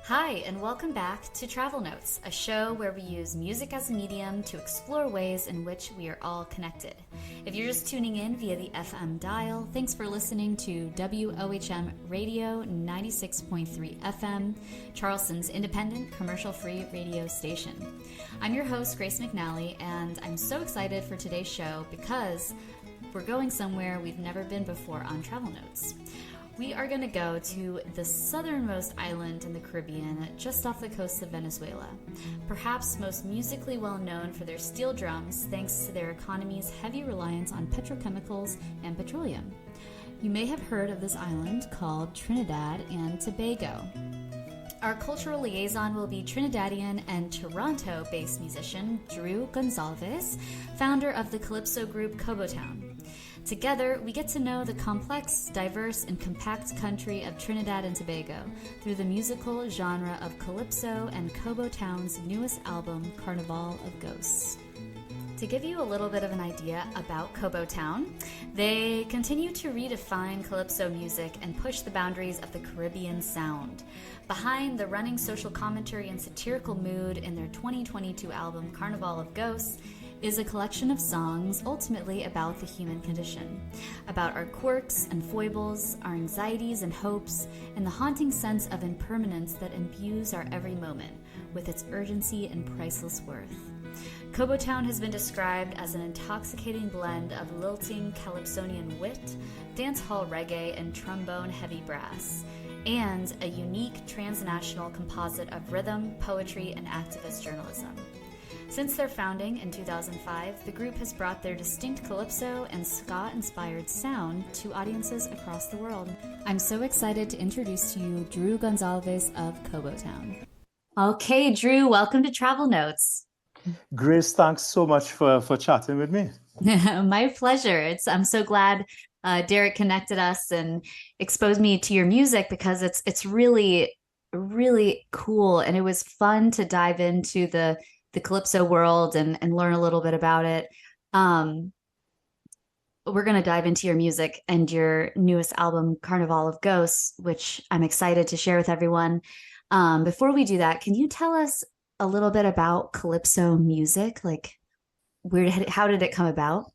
Hi, and welcome back to Travel Notes, a show where we use music as a medium to explore ways in which we are all connected. If you're just tuning in via the FM dial, thanks for listening to WOHM Radio 96.3 FM, Charleston's independent, commercial-free radio station. I'm your host, Grace McNally, and I'm so excited for today's show because we're going somewhere we've never been before on Travel Notes. We are going to go to the southernmost island in the Caribbean, just off the coast of Venezuela. Perhaps most musically well known for their steel drums, thanks to their economy's heavy reliance on petrochemicals and petroleum. You may have heard of this island called Trinidad and Tobago. Our cultural liaison will be Trinidadian and Toronto-based musician Drew Gonsalves, founder of the calypso group Kobo Town. Together, we get to know the complex, diverse, and compact country of Trinidad and Tobago through the musical genre of calypso and Kobo Town's newest album, Carnival of Ghosts. To give you a little bit of an idea about Kobo Town, they continue to redefine calypso music and push the boundaries of the Caribbean sound. Behind the running social commentary and satirical mood in their 2022 album, Carnival of Ghosts, is a collection of songs ultimately about the human condition, about our quirks and foibles, our anxieties and hopes, and the haunting sense of impermanence that imbues our every moment with its urgency and priceless worth. Kobo Town has been described as an intoxicating blend of lilting calypsonian wit, dancehall reggae, and trombone-heavy brass, and a unique transnational composite of rhythm, poetry, and activist journalism. Since their founding in 2005, the group has brought their distinct calypso and ska-inspired sound to audiences across the world. I'm so excited to introduce to you Drew Gonsalves of Kobo Town. Okay, Drew, welcome to Travel Notes. Grace, thanks so much for chatting with me. My pleasure. I'm so glad Derek connected us and exposed me to your music because it's really, really cool. And it was fun to dive into the calypso world and learn a little bit about it. We're going to dive into your music and your newest album, Carnival of Ghosts, which I'm excited to share with everyone. Before we do that, can you tell us a little bit about calypso music? Like, how did it come about?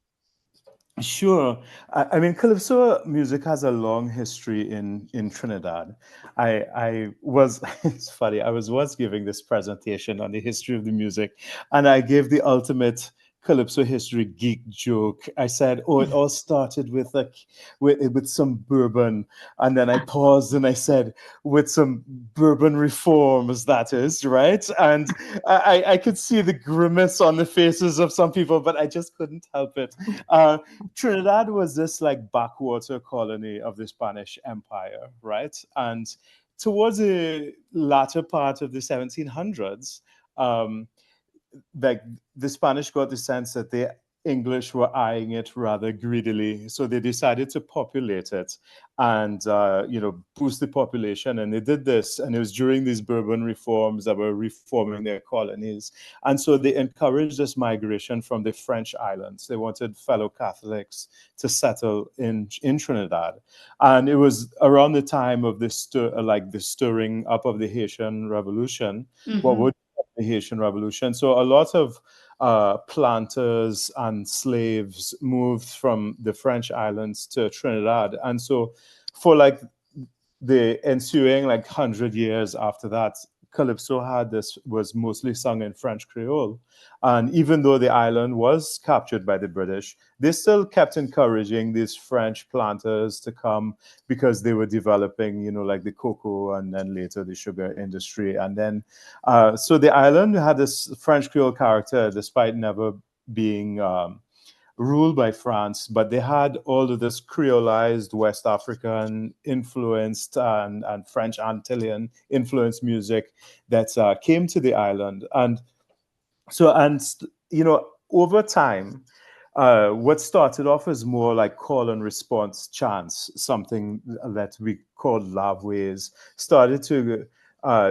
Sure. I mean, calypso music has a long history in Trinidad. It's funny, I was once giving this presentation on the history of the music, and I gave the ultimate calypso history geek joke. I said, "Oh, it all started with some bourbon," and then I paused and I said, "With some bourbon reforms, that is, right?" And I could see the grimace on the faces of some people, but I just couldn't help it. Trinidad was this like backwater colony of the Spanish Empire, right? And towards the latter part of the 1700s, like the Spanish got the sense that the English were eyeing it rather greedily, so they decided to populate it and boost the population. And they did this, and it was during these Bourbon reforms that were reforming their colonies, and so they encouraged this migration from the French islands. They wanted fellow Catholics to settle in Trinidad, and it was around the time of the stirring up of the Haitian Revolution. What would the Haitian Revolution. So a lot of planters and slaves moved from the French islands to Trinidad. And so for like the ensuing 100 years after that, calypso was mostly sung in French Creole. And even though the island was captured by the British, they still kept encouraging these French planters to come because they were developing, the cocoa and then later the sugar industry. And then, so the island had this French Creole character despite never being ruled by France, but they had all of this creolized West African influenced and French Antillean influenced music that came to the island. And so, over time, what started off as more like call and response chants, something that we called lavways, started to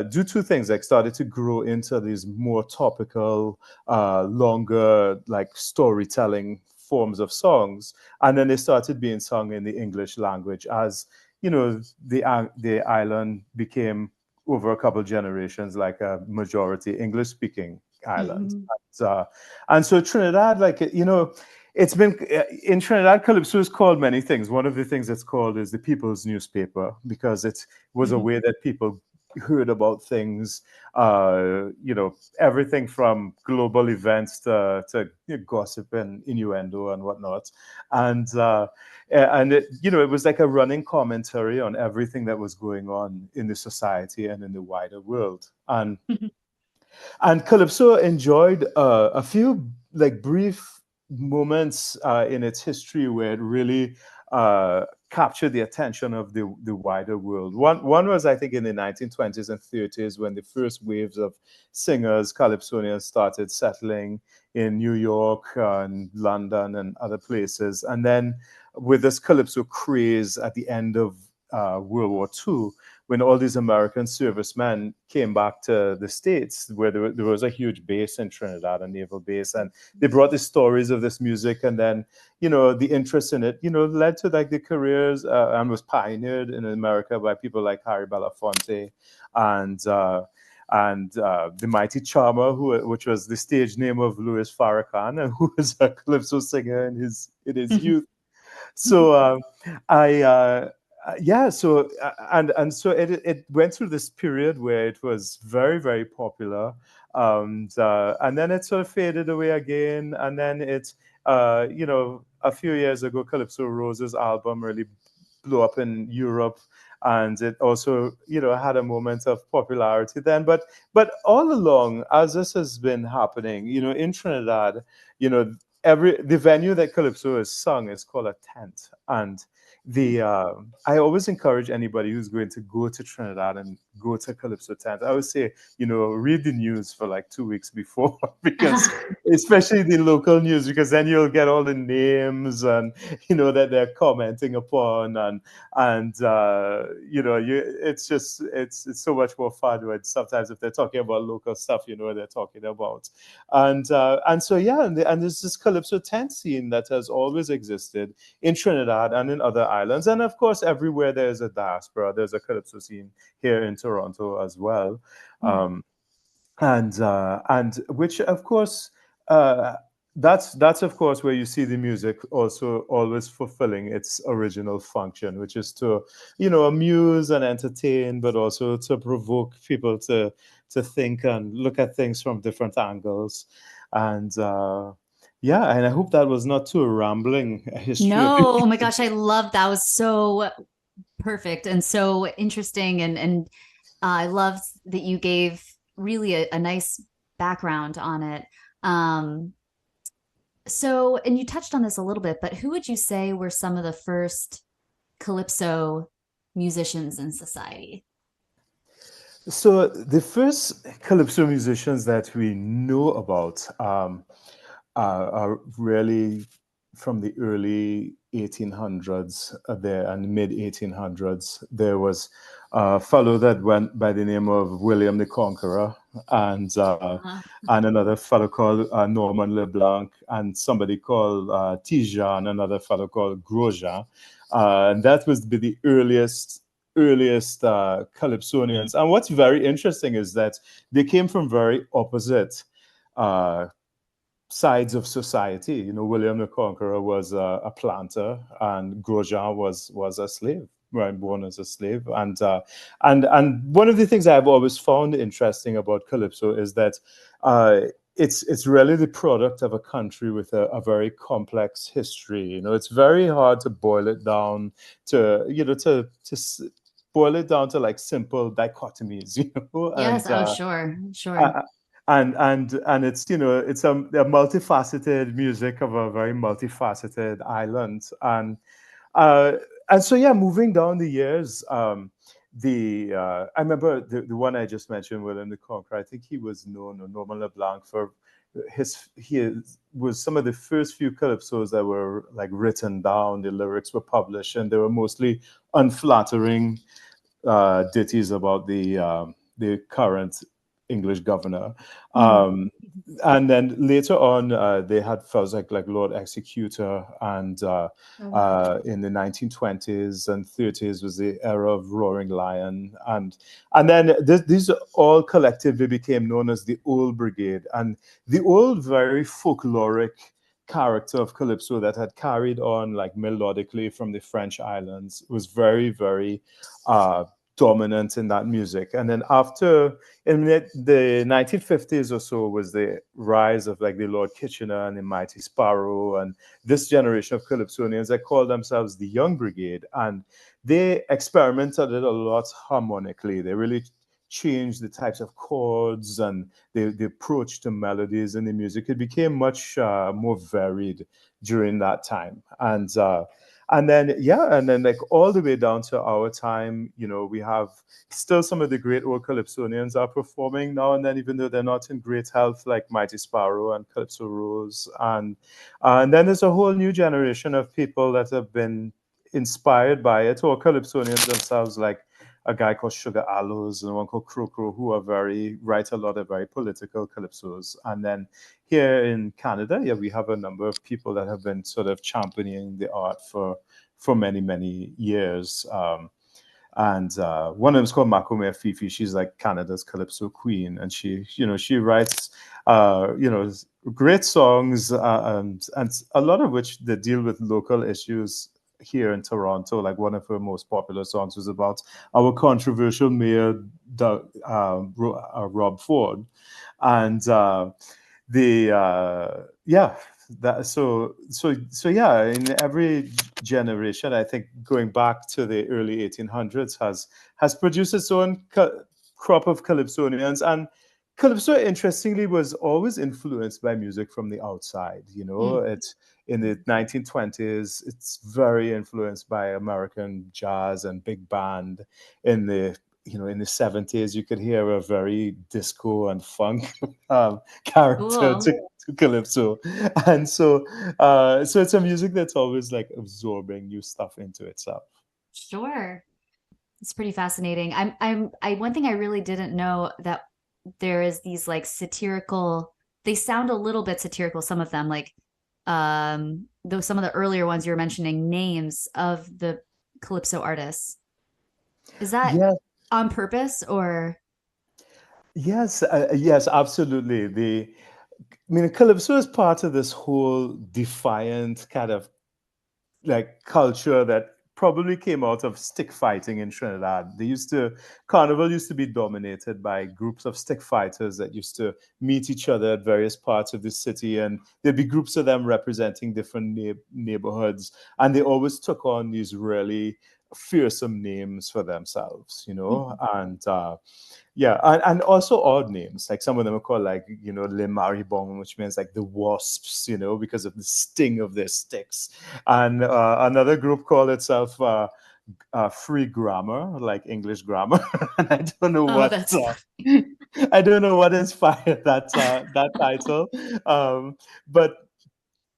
do two things, like started to grow into these more topical, longer, like storytelling forms of songs. And then they started being sung in the English language as, the island became over a couple generations, like a majority English speaking island. Mhm. And so Trinidad, like, it's been in Trinidad, calypso is called many things. One of the things it's called is the people's newspaper, because it was a Mhm. way that people heard about things, everything from global events to gossip and innuendo and whatnot. And it was like a running commentary on everything that was going on in the society and in the wider world. And Calypso enjoyed a few like brief moments in its history where it really captured the attention of the wider world. One was, I think, in the 1920s and 30s, when the first waves of singers, calypsonians, started settling in New York and London and other places. And then with this calypso craze at the end of World War II, when all these American servicemen came back to the States, where there was a huge base in Trinidad, a naval base, and they brought the stories of this music, and then, the interest in it, led to like the careers and was pioneered in America by people like Harry Belafonte and the Mighty Charmer, which was the stage name of Louis Farrakhan, and who was a calypso singer in his youth. So I yeah, so and so it went through this period where it was very, very popular, and then it sort of faded away again, and then a few years ago, Calypso Rose's album really blew up in Europe, and it also had a moment of popularity then. But all along, as this has been happening, in Trinidad, you know the venue that Calypso is sung is called a tent. And the I always encourage anybody who's going to go to Trinidad and go to Calypso tent. I always say, read the news for like 2 weeks before, because especially the local news, because then you'll get all the names and that they're commenting upon, it's so much more fun when sometimes if they're talking about local stuff, what they're talking about. And so yeah, and there's this calypso tent scene that has always existed in Trinidad and in other islands, and of course everywhere there's a diaspora, there's a calypso scene here in Toronto as well. um, and which of course, uh, that's of course where you see the music also always fulfilling its original function, which is to amuse and entertain, but also to provoke people to think and look at things from different angles. And yeah, and I hope that was not too rambling a history of the No, oh my gosh, I love that. Was so perfect and so interesting, and I loved that you gave really a nice background on it. Um, so, and you touched on this a little bit, but who would you say were some of the first calypso musicians in society? So the first calypso musicians that we know about are really from the early 1800s there and mid 1800s. There was a fellow that went by the name of William the Conqueror, Uh-huh. and another fellow called Norman LeBlanc, and somebody called Tijan, another fellow called Grosjean. And that was the earliest calypsonians. And what's very interesting is that they came from very opposite uh, sides of society. William the Conqueror was a planter, and Grosjean was a slave, right, born as a slave. And one of the things I've always found interesting about calypso is that it's really the product of a country with a very complex history. It's very hard to boil it down to boil it down to like simple dichotomies, Yes, and oh sure, sure. uh, and it's it's a multifaceted music of a very multifaceted island. Uh and so yeah, moving down the years, the I remember the one I just mentioned, William the Conqueror. I think he was known, or Norman LeBlanc, for was some of the first few calypsos that were like written down. The lyrics were published, and they were mostly unflattering ditties about the current English governor. Mm. And then later on, they had fellows like Lord Executor, and Oh, wow. in the 1920s and 30s was the era of Roaring Lion, and then these all collectively became known as the Old Brigade, and the old, very folkloric character of calypso that had carried on like melodically from the French islands was very, very dominant in that music. And then after, in the 1950s or so, was the rise of like the Lord Kitchener and the Mighty Sparrow and this generation of calypsonians that called themselves the Young Brigade. And they experimented a lot harmonically. They really changed the types of chords and the approach to melodies in the music. It became much more varied during that time. And then, yeah, and then like all the way down to our time, you know, we have still some of the great old calypsonians are performing now and then, even though they're not in great health, like Mighty Sparrow and Calypso Rose. And then there's a whole new generation of people that have been inspired by it, or calypsonians themselves, like a guy called Sugar Aloes and one called Crocro, who are write a lot of very political calypsos. And then here in Canada, yeah, we have a number of people that have been sort of championing the art for many, many years. And one of them is called Makome Fifi. She's like Canada's calypso queen, and she writes, great songs, and a lot of which they deal with local issues here in Toronto. Like one of her most popular songs was about our controversial mayor, Rob Ford, and the yeah that so yeah, in every generation, I think, going back to the early 1800s, has produced its own crop of calypsonians. And calypso, interestingly, was always influenced by music from the outside. Mm. It's in the 1920s, it's very influenced by American jazz and big band. In the 70s, you could hear a very disco and funk character Cool. to calypso. And so it's a music that's always like absorbing new stuff into itself. Sure. It's pretty fascinating. One thing I really didn't know, that there is these like satirical, they sound a little bit satirical, some of them, like though some of the earlier ones you were mentioning, names of the calypso artists. Is that Yes, on purpose or? yes, absolutely. Calypso is part of this whole defiant kind of like culture that probably came out of stick fighting in Trinidad. Carnival used to be dominated by groups of stick fighters that used to meet each other at various parts of the city, and there'd be groups of them representing different neighborhoods, and they always took on these really fearsome names for themselves, and yeah, and also odd names. Like some of them are called like, Le Maribong, which means like the wasps, because of the sting of their sticks. And another group called itself Free Grammar, like English grammar. And Oh, that's I don't know what inspired that title. Um, but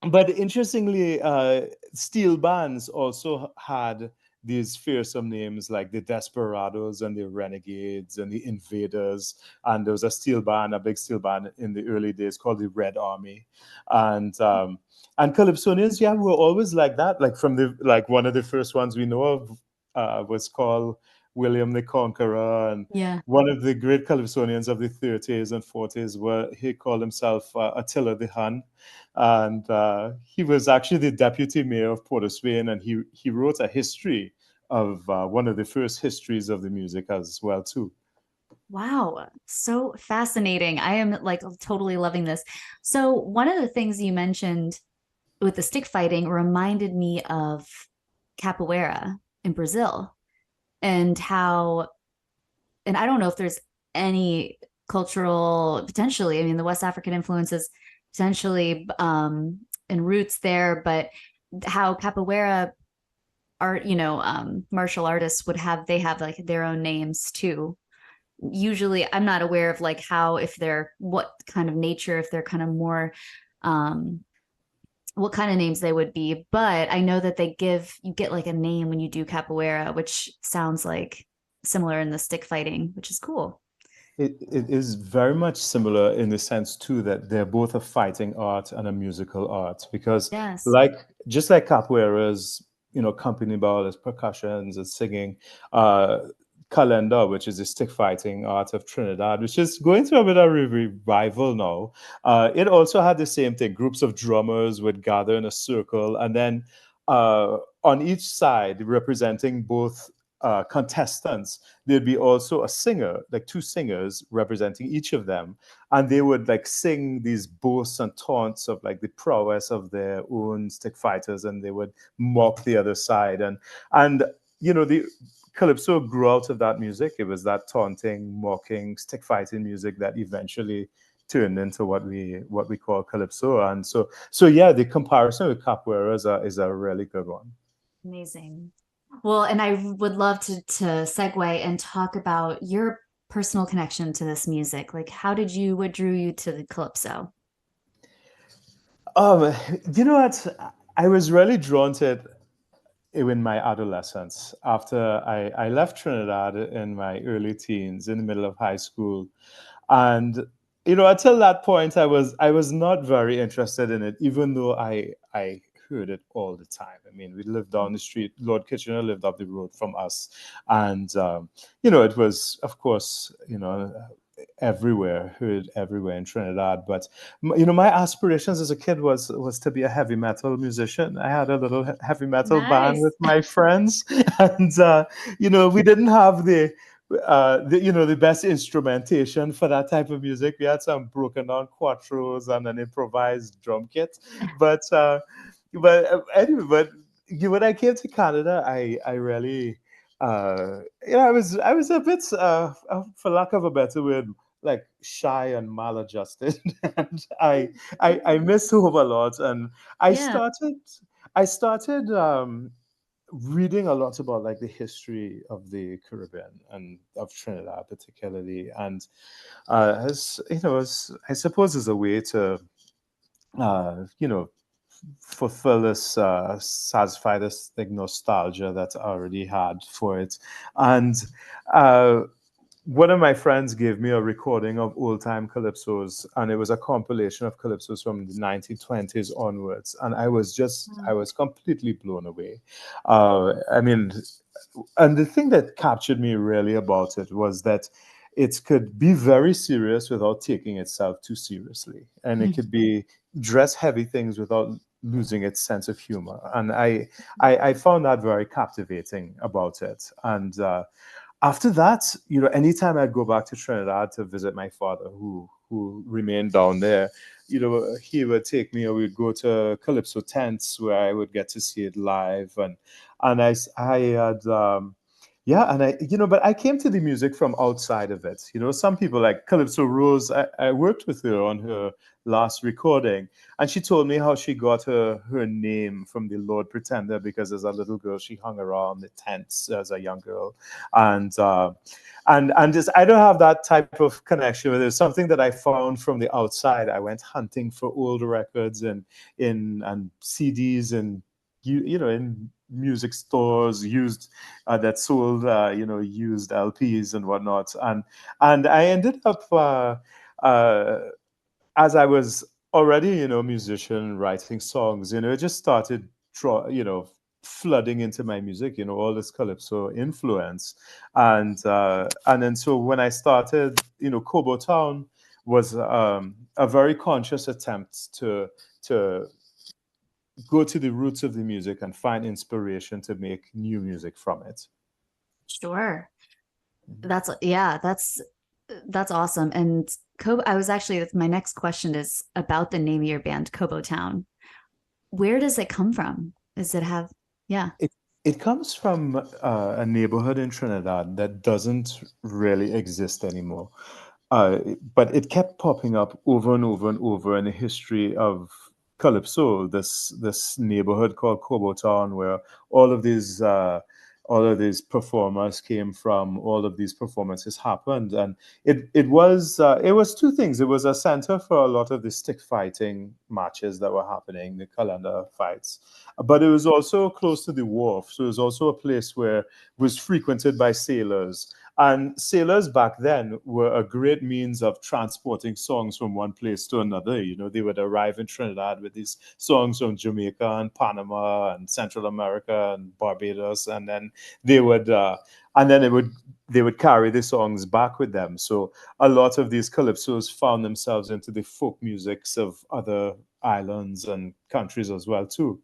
but interestingly, steel bands also had these fearsome names like the Desperados and the Renegades and the Invaders. And there was a big steel band in the early days called the Red Army. And Calypsonians, yeah, were always like that. Like one of the first ones we know of was called William the Conqueror, and yeah. one of the great Calypsonians of the 30s and 40s, where he called himself Attila the Hun, and he was actually the deputy mayor of Port of Spain, and he wrote a history of one of the first histories of the music as well too. Wow, so fascinating. I am like totally loving this. So one of the things you mentioned with the stick fighting reminded me of capoeira in Brazil, and how, and I don't know if there's any cultural, potentially, I mean, the West African influences potentially and roots there, but how capoeira art, martial artists they have like their own names too. Usually I'm not aware of like how, if they're what kind of nature, if they're kind of more um what kind of names they would be, but I know that you get like a name when you do capoeira, which sounds like similar in the stick fighting, which is cool. It is very much similar in the sense too that they're both a fighting art and a musical art because Yes. like just like capoeira's accompanied by all its percussions and singing, uh calenda, which is the stick fighting art of Trinidad, which is going through a bit of a revival now. It also had the same thing. Groups of drummers would gather in a circle, and then on each side, representing both contestants, there'd be also a singer, like two singers representing each of them, and they would like sing these boasts and taunts of like the prowess of their own stick fighters, and they would mock the other side, and the calypso grew out of that music. It was that taunting, mocking, stick fighting music that eventually turned into what we call calypso. And so yeah, the comparison with capoeira is a really good one. Amazing. Well, and I would love to segue and talk about your personal connection to this music. Like, what drew you to the calypso? Um, you know what? I was really drawn to it in my adolescence. After I left Trinidad in my early teens, in the middle of high school, and until that point, I was not very interested in it, even though I heard it all the time. I mean, we lived down the street. Lord Kitchener lived up the road from us, and it was, of course, everywhere, heard everywhere in Trinidad. But my aspirations as a kid was to be a heavy metal musician. I had a little heavy metal band Nice. with my friends, and we didn't have the best instrumentation for that type of music. We had some broken down quattros and an improvised drum kit, but anyway, when I came to Canada, I really I was a bit, for lack of a better word, like shy and maladjusted, and I miss home a lot, and I Yeah, started I started reading a lot about like the history of the Caribbean and of Trinidad particularly, and I suppose as a way to uh, you know fulfill this, satisfy this like nostalgia that I already had for it. And uh, one of my friends gave me a recording of old time calypsos, and it was a compilation of calypsos from the 1920s onwards. And I was completely blown away. I mean, and the thing that captured me really about it was that it could be very serious without taking itself too seriously, and it could be dress heavy things without losing its sense of humor. And I found that very captivating about it. And after that, anytime I'd go back to Trinidad to visit my father, who remained down there, he would take me, or we'd go to Calypso tents where I would get to see it live, and I had. Yeah, and but I came to the music from outside of it. Some people like Calypso Rose. I worked with her on her last recording, and she told me how she got her name from the Lord Pretender because as a little girl she hung around the tents as a young girl, and just I don't have that type of connection with it. It's something that I found from the outside. I went hunting for old records and CDs and in music stores used that sold used LPs and whatnot, and I ended up uh, as I was already, a musician writing songs, it just started, flooding into my music, all this calypso influence, and then so when I started, Kobo Town was a very conscious attempt to go to the roots of the music and find inspiration to make new music from it. sure. That's awesome. And I was actually my next question is about the name of your band, Kobo Town. Where does it come from? Does it have yeah. It it comes from a neighborhood in Trinidad that doesn't really exist anymore. But it kept popping up over and over and over in the history of Calypso, this neighborhood called Kobo Town, where all of these uh, all of these performers came from, all of these performances happened, and it was two things. It was a center for a lot of the stick fighting matches that were happening, the calendar fights, but it was also close to the wharf, so it was also a place where it was frequented by sailors, And sailors back then were a great means of transporting songs from one place to another. They would arrive in Trinidad with these songs from Jamaica and Panama and Central America and Barbados, and then they would and then it would they would carry the songs back with them. So a lot of these calypsos found themselves into the folk musics of other islands and countries as well too.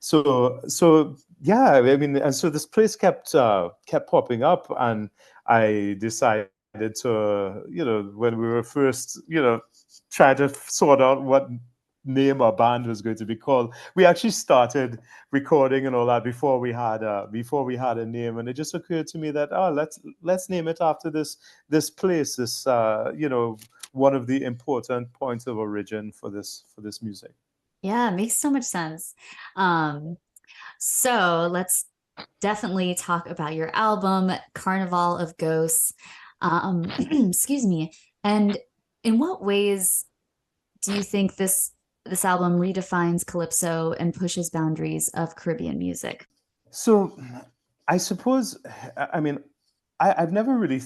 So yeah, I mean, and so this place kept popping up, and I decided to, when we were first, try to sort out what name our band was going to be called. We actually started recording and all that before we had a name, and it just occurred to me that, let's name it after this place, this one of the important points of origin for this music. Yeah, it makes so much sense. Um, so let's definitely talk about your album, Carnival of Ghosts. Excuse me. And in what ways do you think this album redefines calypso and pushes boundaries of Caribbean music? So I suppose, I mean, I've never really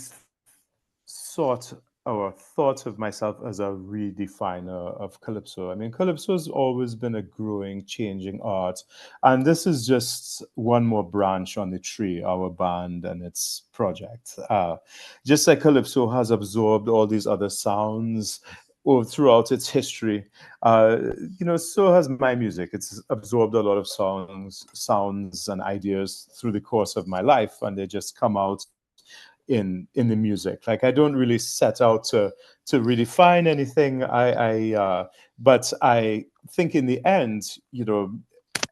sought or thought of myself as a redefiner of calypso. I mean, calypso has always been a growing, changing art, and this is just one more branch on the tree, our band and its project. Just like calypso has absorbed all these other sounds throughout its history, uh, so has my music. It's absorbed a lot of sounds, and ideas through the course of my life, and they just come out in the music. Like, I don't really set out to redefine anything. But I think in the end,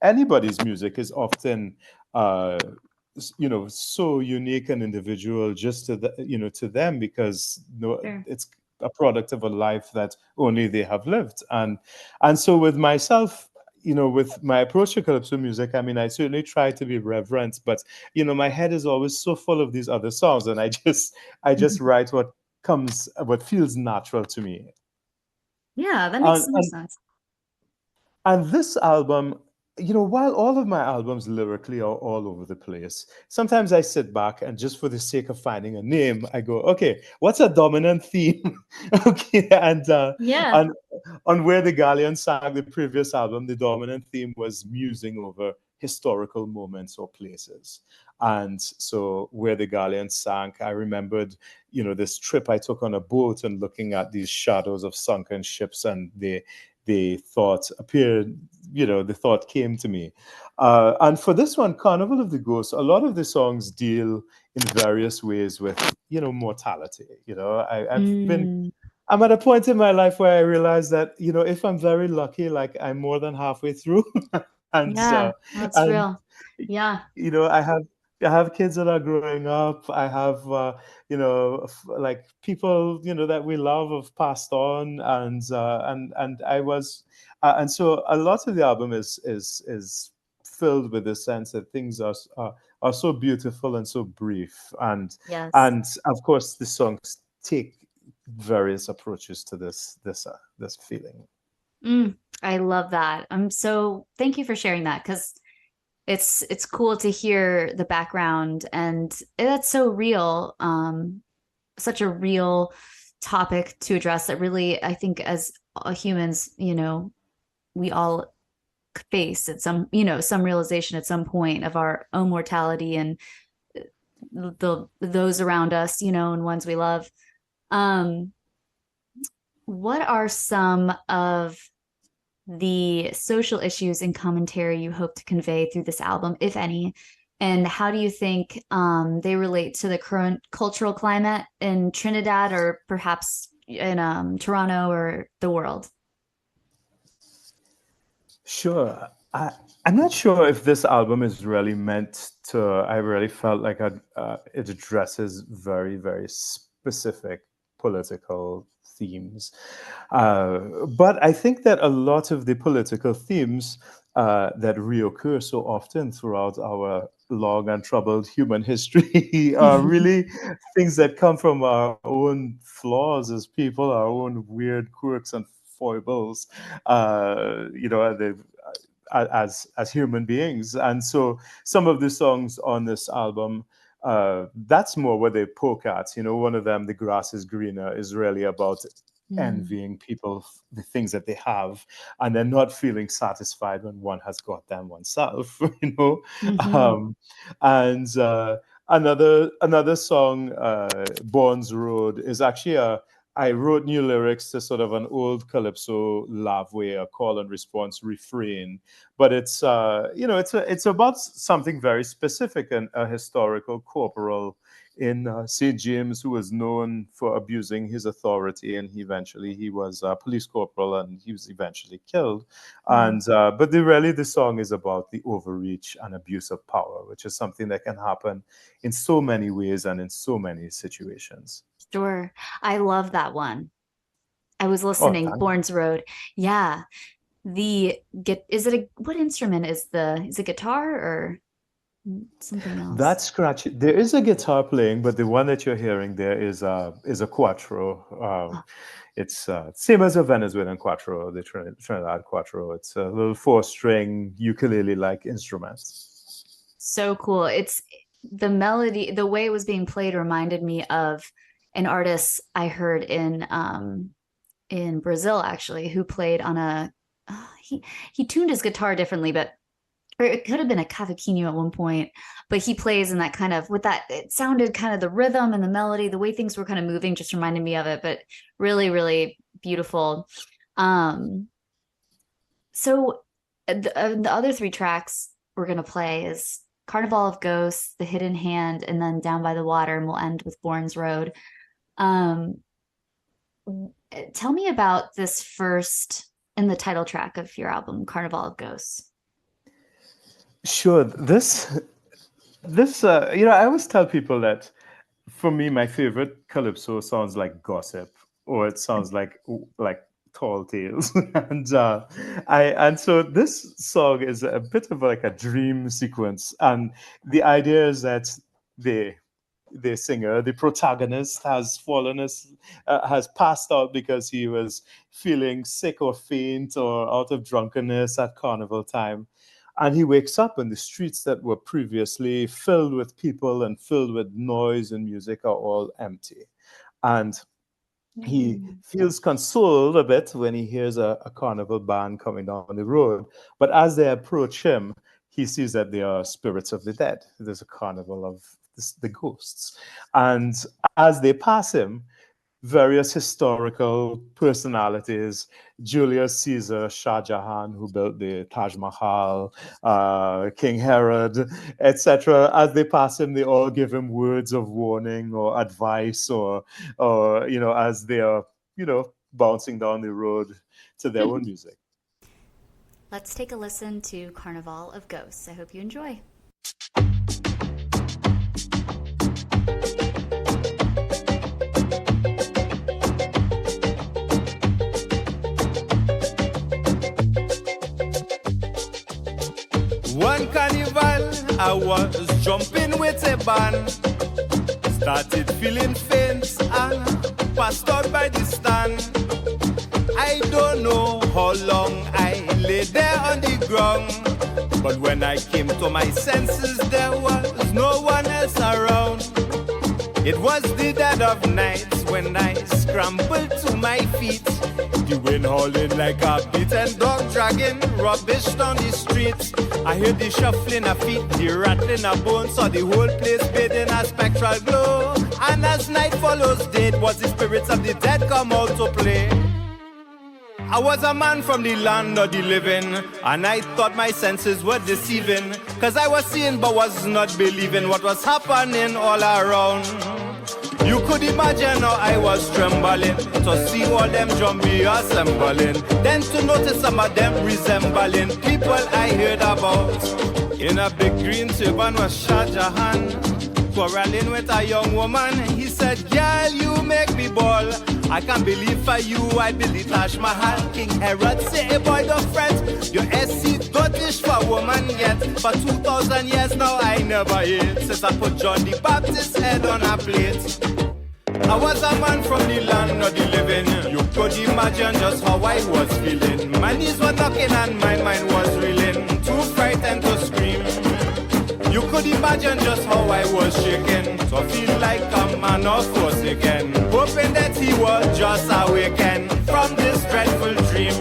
anybody's music is often so unique and individual just to them, because Sure. it's a product of a life that only they have lived. And so with myself, with my approach to calypso music, I mean, I certainly try to be reverent, but my head is always so full of these other songs, and I just write what feels natural to me. Yeah, that makes And, so much and sense. And this album, while all of my albums lyrically are all over the place, sometimes I sit back and, just for the sake of finding a name, I go, okay, what's a dominant theme? Okay, Yeah. and on Where the Galleon sang, the previous album, the dominant theme was musing over historical moments or places. And so Where the Galleon sank, I remembered, this trip I took on a boat and looking at these shadows of sunken ships, and the thought appeared, the thought came to me. And for this one, Carnival of the Ghosts, a lot of the songs deal in various ways with, mortality. Mm, I'm at a point in my life where I realize that, if I'm very lucky, like, I'm more than halfway through. and yeah, that's and real. Yeah. I have kids that are growing up. I have like, people, that we love have passed on, and I was and so a lot of the album is filled with the sense that things are so beautiful and so brief, and Yes. and of course the songs take various approaches to this feeling. Mm, I love that. Thank you for sharing that, because it's cool to hear the background, and that's so real. Such a real topic to address that really, I think, as humans, we all face at some realization at some point of our own mortality, and those around us, and ones we love. Um, what are some of the social issues and commentary you hope to convey through this album, if any? And how do you think they relate to the current cultural climate in Trinidad, or perhaps in Toronto, or the world? Sure. I'm not sure if this album is really meant to. I really felt like it addresses very, very specific political themes. But I think that a lot of the political themes that reoccur so often throughout our long and troubled human history are really things that come from our own flaws as people, our own weird quirks and foibles, as human beings. And so some of the songs on this album That's more where they poke at. One of them, the grass is greener, is really about envying people the things that they have, and they're not feeling satisfied when one has got them oneself. And another song, Bourne's Road, is actually I wrote new lyrics to sort of an old calypso love way, a call and response refrain, but it's it's about something very specific and a historical corporal in St. James, who was known for abusing his authority, and he was a police corporal, and he was eventually killed. And but the song is about the overreach and abuse of power, which is something that can happen in so many ways and in so many situations. Sure. I love that one. I was listening, thank you. Bourne's Road. Yeah. What instrument is it guitar or something else? That's scratchy. There is a guitar playing, but the one that you're hearing there is a quattro. It's same as a Venezuelan quattro, the Trinidad quattro. It's a little 4-string ukulele-like instrument. So cool. It's the melody, the way it was being played reminded me of an artist I heard in Brazil, actually, who played on he tuned his guitar differently, or it could have been a cavaquinho at one point, but he plays in that kind of, it sounded kind of the rhythm and the melody, the way things were kind of moving just reminded me of it, but really, really beautiful. So the other 3 tracks we're going to play is Carnival of Ghosts, The Hidden Hand, and then Down by the Water, and we'll end with Bourne's Road. Tell me about this first and the title track of your album, Carnival of Ghosts. Sure. This I always tell people that for me, my favorite calypso sounds like gossip, or it sounds like tall tales. And so this song is a bit of like a dream sequence, and the idea is that the singer, the protagonist, has passed out because he was feeling sick or faint or out of drunkenness at carnival time. And he wakes up, and the streets that were previously filled with people and filled with noise and music are all empty. And he feels consoled a bit when he hears a carnival band coming down the road. But as they approach him, he sees that they are spirits of the dead. There's a carnival of the ghosts. And as they pass him, various historical personalities, Julius Caesar, Shah Jahan, who built the Taj Mahal, King Herod, etc. As they pass him, they all give him words of warning or advice, or as they are, bouncing down the road to their own music. Let's take a listen to Carnival of Ghosts. I hope you enjoy. One carnival, I was jumping with a band. Started feeling faint and passed out by the stand. I don't know how long I lay there on the ground, but when I came to my senses, there was no one else around. It was the dead of night when I scrambled to my feet. The wind howling like a beaten dog dragging rubbish down the streets. I heard the shuffling of feet, the rattling of bones, saw the whole place bathed in a spectral glow. And as night follows day, it was the spirits of the dead come out to play. I was a man from the land of the living, and I thought my senses were deceiving, cause I was seeing but was not believing what was happening all around. You could imagine how I was trembling to see all them jumbie assembling, then to notice some of them resembling people I heard about. In a big green turban was Shah Jahan, quarreling with a young woman. He said, girl, you make me ball. I can't believe for you I built the Taj Mahal. King Herod say, hey boy, don't fret. Your SC don't dish for woman yet. For 2,000 years now I never ate, since I put John the Baptist's head on a plate. I was a man from the land of the living. You could imagine just how I was feeling. My knees were knocking and my mind was reeling, too frightened to scream. You could imagine just how I was shaking. So I feel like a man of forsaken, hoping that he was just awakened from this dreadful dream.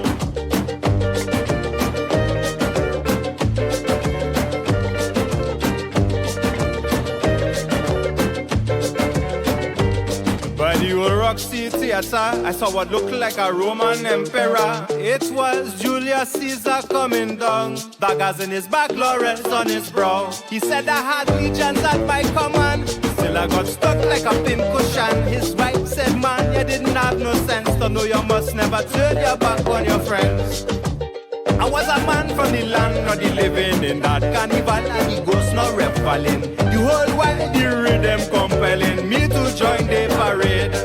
By the old Roxy Theatre, I saw what looked like a Roman emperor. It was Julius Caesar coming down, daggers in his back, laurels on his brow. He said I had legions at my command, still I got stuck like a pin cushion. His wife said, man, you didn't have no sense to know you must never turn your back on your friends. I was a man from the land of the living, in that carnival and the ghosts not reveling. The whole while the rhythm compelling me to join the parade.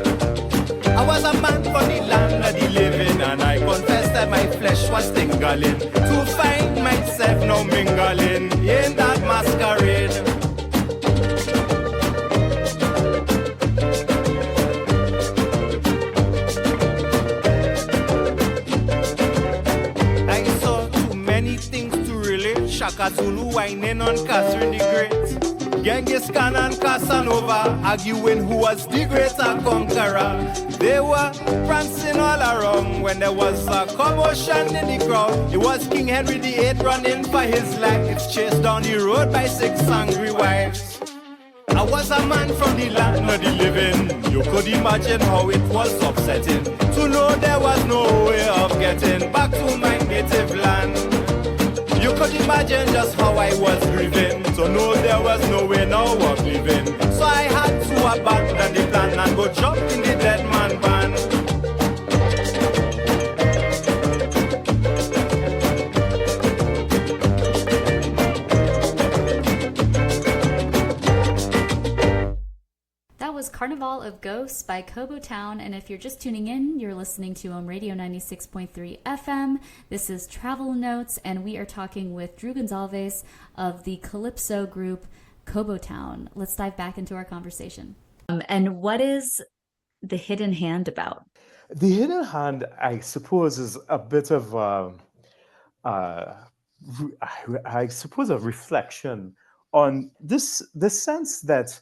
I was a man from the land of the living, and I confess that my flesh was tingling to find myself now mingling in that masquerade. Shaka Zulu whining on Catherine the Great, Genghis Khan and Casanova arguing who was the greater conqueror. They were prancing all around when there was a commotion in the crowd. It was King Henry VIII running for his life, chased down the road by 6 angry wives. I was a man from the land of the living. You could imagine how it was upsetting to know there was no way of getting back to my native land. You could imagine just how I was grieving, to know there was no way now of living. So I had to abandon the plan and go jump in the dead man band. That was Carnival of Ghosts by Kobo Town, and if you're just tuning in, you're listening to Radio 96.3 FM. This is Travel Notes, and we are talking with Drew Gonsalves of the calypso group Kobo Town. Let's dive back into our conversation. And what is The Hidden Hand about? The Hidden Hand, I suppose, is a bit of I suppose a reflection on this the sense that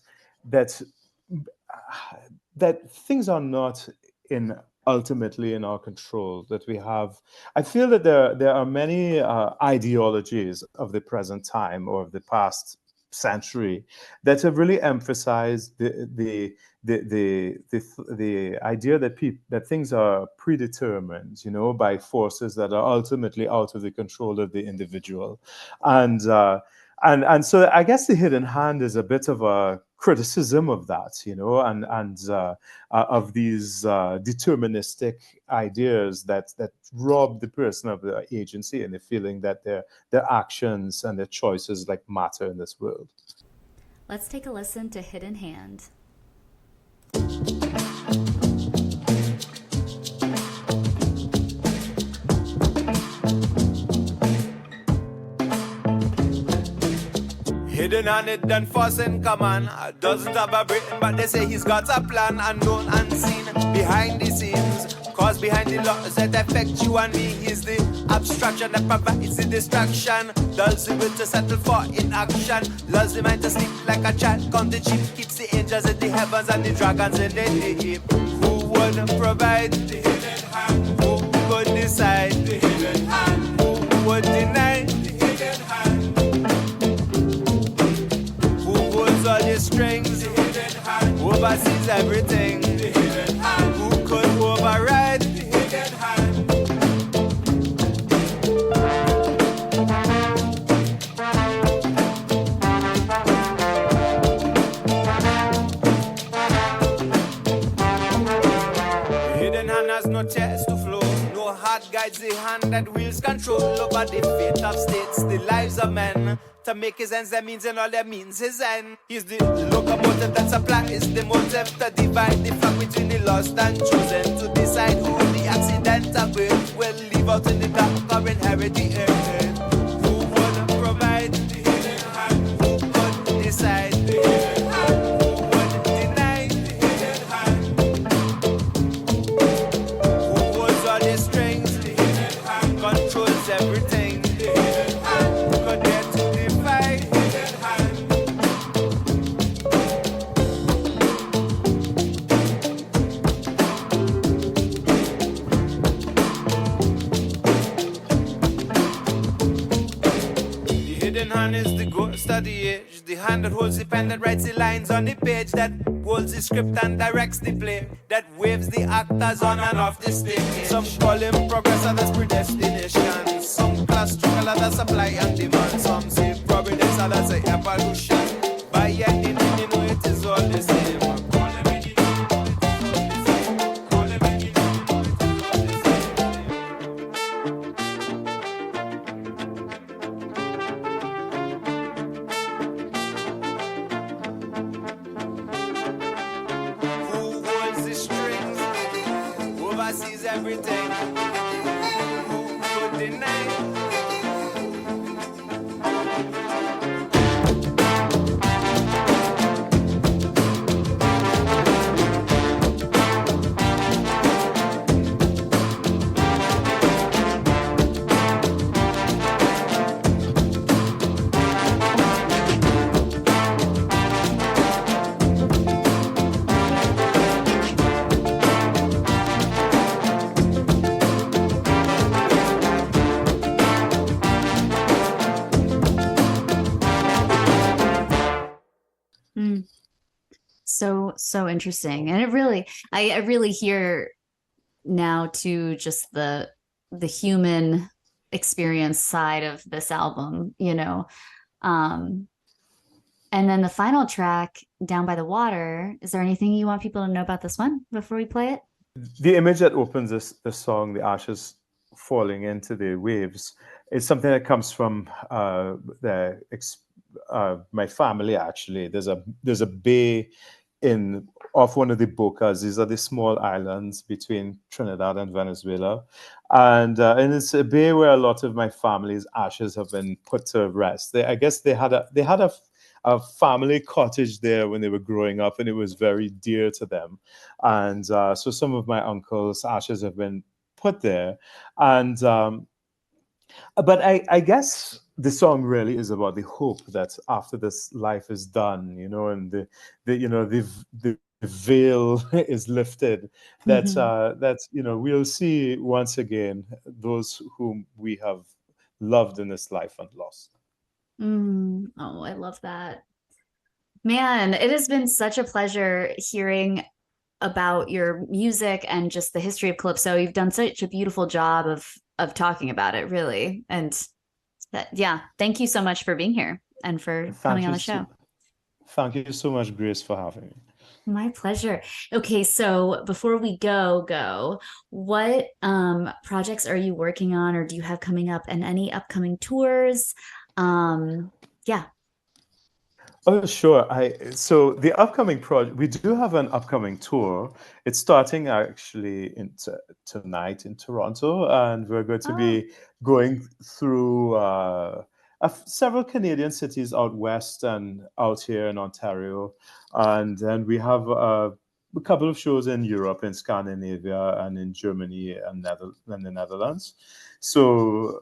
things are not ultimately in our control, that we have. I feel that there are many ideologies of the present time or of the past century that have really emphasized the idea that things are predetermined, by forces that are ultimately out of the control of the individual, and so I guess The Hidden Hand is a bit of a criticism of that, and of these deterministic ideas that rob the person of their agency and the feeling that their actions and their choices matter in this world. Let's take a listen to Hidden Hand. Hidden hand, hidden force in command. Doesn't have a brain, but they say he's got a plan. Unknown, unseen, behind the scenes. Cause behind the laws that affect you and me, he's the abstraction that provides the distraction. Dulls the will to settle for inaction. Lulls the mind to sleep like a child. Count the sheep, keeps the angels in the heavens and the dragons in the deep. Who would provide the hidden hand? Who could decide the hidden hand? Who would deny the hidden hand? All the strings, the hidden hand oversees everything. The hidden hand who could override the hidden hand. The hidden hand has no tears to flow. No heart guides the hand that wields control over the fate of states, the lives of men. To make his ends their means and all their means his end. He's the locomotive that supplies the motive to divide the flock between the lost and chosen, to decide who the accidental birth will leave out in the dark or inherit the earth. Who would provide the hidden hand? Who could decide the hidden hand? Who would deny the hidden hand? Who holds all the strings? The hidden hand controls everything. The hidden hand who could get to divide. Hidden hand. study age. The hand that holds the pen that writes the lines on the page, that holds the script and directs the play, that waves the actors on and off the stage. Some call him progress, others predestination. Some class struggle, others supply and demand. Some say providence, others say evolution. By any name, you know it is all the same. Everything. Who could deny? So interesting. And it really, I really hear now too, just the human experience side of this album, you know. And then the final track, Down by the Water, is there anything you want people to know about this one before we play it? The image that opens this song, the ashes falling into the waves, is something that comes from my family. Actually, there's a bay off one of the bocas. These are the small islands between Trinidad and Venezuela, and it's a bay where a lot of my family's ashes have been put to rest. I guess they had a family cottage there when they were growing up, and it was very dear to them. And so some of my uncle's ashes have been put there, and but I guess the song really is about the hope that after this life is done, you know, and the veil is lifted, that that you know, we'll see once again those whom we have loved in this life and lost. Oh, I love that. Man, it has been such a pleasure hearing about your music and just the history of calypso. You've done such a beautiful job of talking about it, really. And thank you so much for being here and for coming on the show. Thank you so much, Grace, for having me. My pleasure. Okay, so before we go, what projects are you working on, or do you have coming up, and any upcoming tours? Oh, sure. So the upcoming project, we do have an upcoming tour. It's starting actually tonight in Toronto, and we're going to be going through several Canadian cities out west and out here in Ontario, and then we have a couple of shows in Europe, in Scandinavia, and in Germany and the Netherlands. So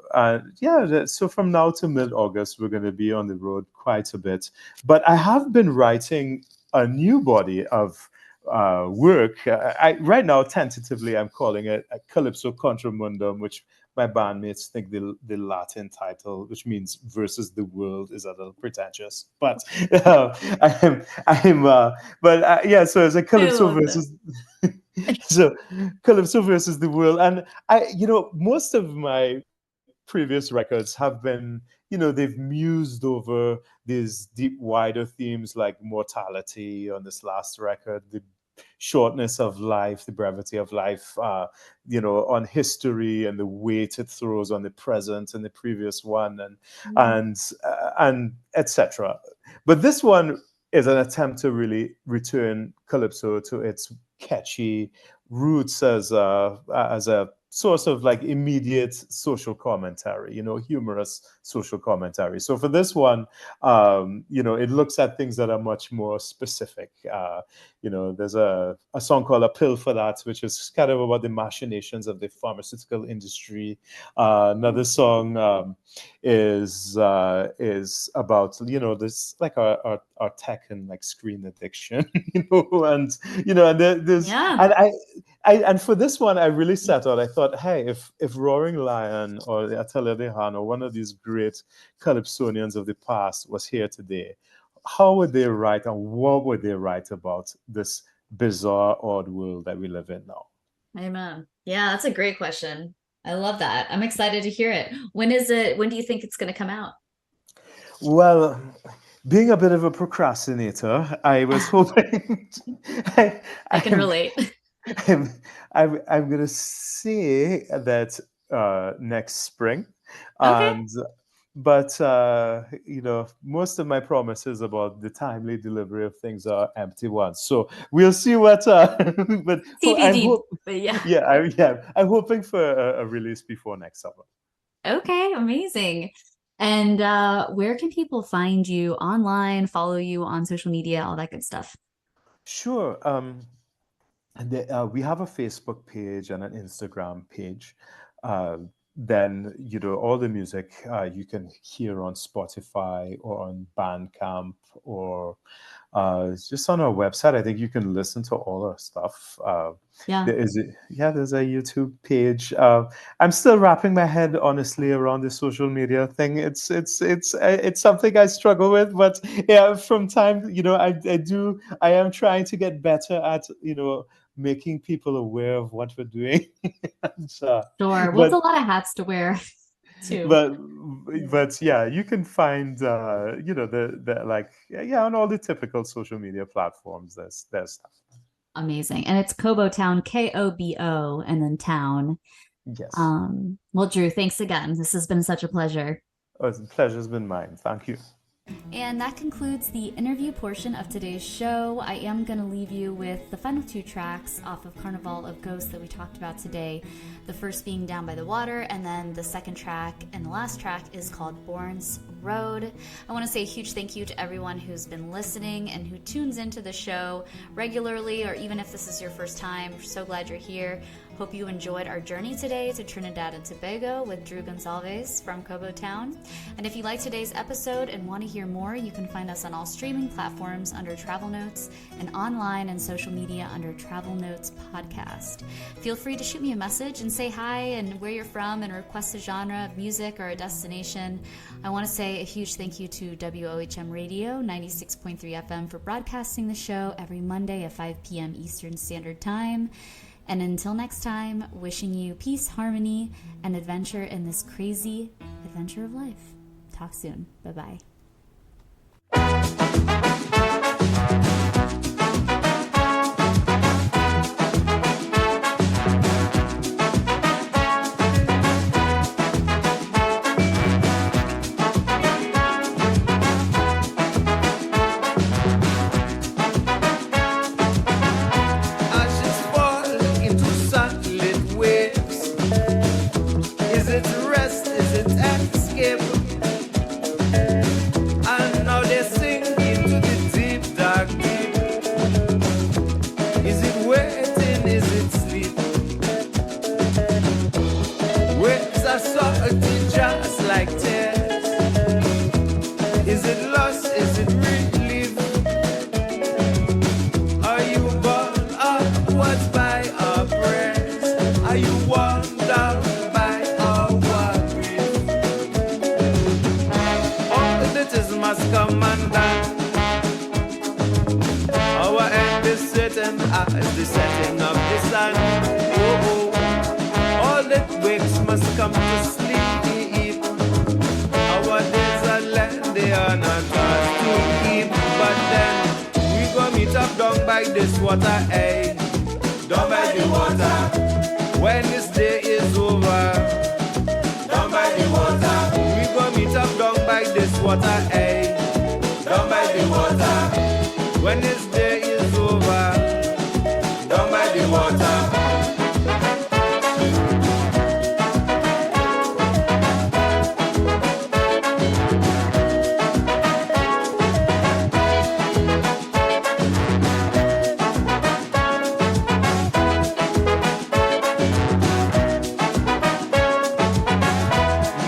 so from now to mid-August, we're going to be on the road quite a bit. But I have been writing a new body of work. Right now, tentatively, I'm calling it a Calypso Contramundum, which my bandmates think the Latin title, which means versus the world, is a little pretentious. But so it's a Calypso versus. So Calypso versus the world. And most of my previous records have been, they've mused over these deep, wider themes like mortality on this last record, the shortness of life, the brevity of life, on history and the weight it throws on the present and the previous one, and etc. But this one is an attempt to really return calypso to its catchy roots as a source of like immediate social commentary, humorous social commentary. So for this one, it looks at things that are much more specific. There's a song called A Pill for That, which is kind of about the machinations of the pharmaceutical industry. Another song is about, this like our tech and like screen addiction, and there's and for this one, I really set out. I thought thought, hey, if Roaring Lion or the Atelier de Han or one of these great calypsonians of the past was here today, how would they write and what would they write about this bizarre, odd world that we live in now? Amen. Yeah, that's a great question. I love that. I'm excited to hear it. When is it? When do you think it's going to come out? Well, being a bit of a procrastinator, I was hoping. I can relate. I'm going to say that next spring. Okay. And but most of my promises about the timely delivery of things are empty ones. So we'll see what. But TBD. But yeah. I'm hoping for a release before next summer. Okay, amazing. And where can people find you online, follow you on social media, all that good stuff? Sure. We have a Facebook page and an Instagram page. Then all the music you can hear on Spotify or on Bandcamp or just on our website. I think you can listen to all our stuff. Yeah. There's a YouTube page. I'm still wrapping my head honestly around the social media thing. It's something I struggle with, but yeah, from time I am trying to get better at making people aware of what we're doing. Sure. Well, it's a lot of hats to wear too. But yeah, you can find on all the typical social media platforms. There's stuff. Amazing. And it's Kobo Town, Kobo, and then Town. Yes. Well, Drew, thanks again. This has been such a pleasure. Oh, the pleasure's been mine. Thank you. And that concludes the interview portion of today's show. I am going to leave you with the final two tracks off of Carnival of Ghosts that we talked about today. The first being Down by the Water, and then the second track and the last track is called Bourne's Road. I want to say a huge thank you to everyone who's been listening and who tunes into the show regularly, or even if this is your first time. We're so glad you're here. Hope you enjoyed our journey today to Trinidad and Tobago with Drew Gonsalves from Kobo Town. And if you liked today's episode and want to hear more, you can find us on all streaming platforms under Travel Notes and online and social media under Travel Notes Podcast. Feel free to shoot me a message and say hi and where you're from and request a genre of music or a destination. I want to say a huge thank you to WOHM Radio 96.3 FM for broadcasting the show every Monday at 5 p.m. Eastern Standard Time. And until next time, wishing you peace, harmony, and adventure in this crazy adventure of life. Talk soon. Bye-bye. As the setting of the sun, all that wakes must come to sleep. Our days are left, they are not ours to keep. But then we go meet up down by this water, down by the water. When this day is over, down by the water, we go meet up down by this water, down by the water. When this day is over, down by the water.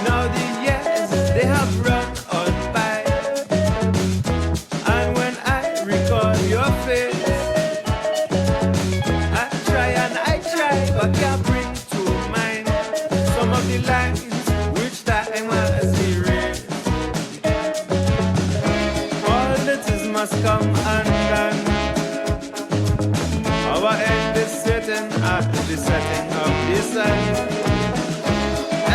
Now the years, they have run on by, and when I recall your the lines, which time has he raised? All that is must come undone. Our end is certain at the setting of the sun.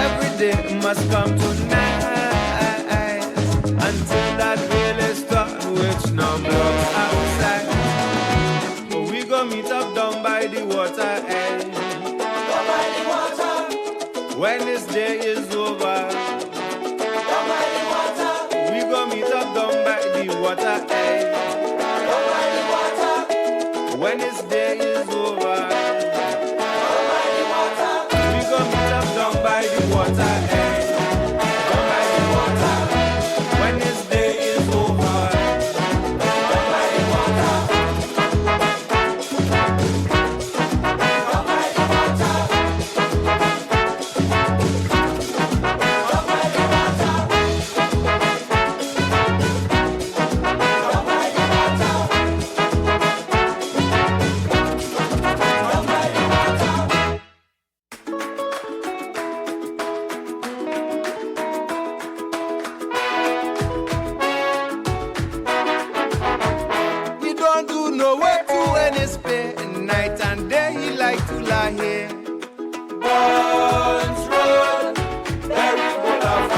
Every day must come tonight, until that veil is torn, which now blocks outside. We go meet up down by the water edge. Down by the water. When this day is over. Down by the water. We go meet up down by the water edge. Down by the water. When this day is over. Down by the water. We go meet up down by the water edge. Down by the water. When this day is over. Down by the water. Down by the water. Down by the water. Down by the water. Down by the water. He don't do no work to any spare. Night and day he like to lie here. Buns road, very good of.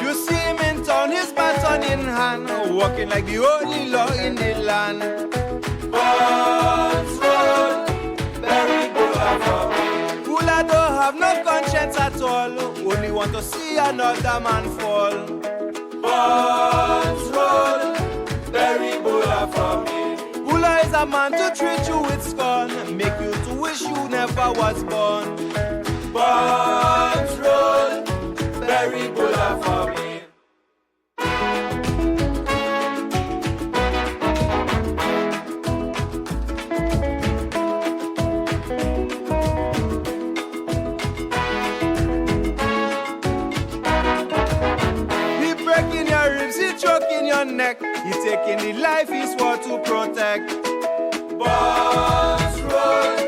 You see him in town, his baton in hand, walking like the only law in the land. Buns road, very good of. Cooler don't have no conscience at all, only want to see another man fall. Buns road, very bulla for me. Bulla is a man to treat you with scorn, make you to wish you never was born. Buns road, very bulla for me. He breaking your ribs, he choking your neck, he taking the life he swore to protect. Buns road,